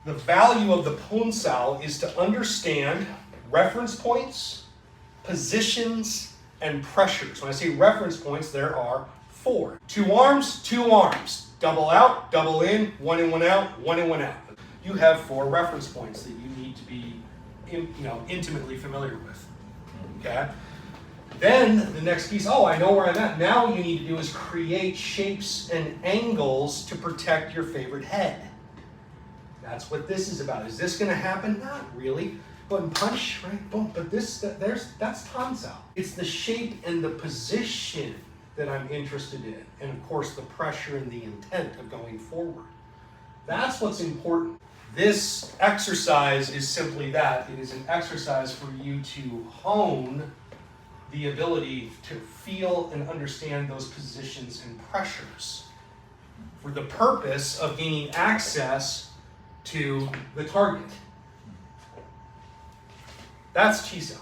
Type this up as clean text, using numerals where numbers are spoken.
The value of the Chun-Sao is to understand reference points, positions, and pressures. When I say reference points, there are 4. 2 arms, 2 arms. Double out, double in, 1 in, 1 out, 1 in, 1 out. You have 4 reference points that you need to be intimately familiar with. Okay? Then the next piece, oh, I know where I'm at. Now you need to do is create shapes and angles to protect your favorite head. That's what this is about. Is this going to happen? Not really. Go ahead and punch, right? Boom. But that's Chun-Sao. It's the shape and the position that I'm interested in. And of course, the pressure and the intent of going forward. That's what's important. This exercise is simply that. It is an exercise for you to hone the ability to feel and understand those positions and pressures for the purpose of gaining access to the target. That's Chi-Sao.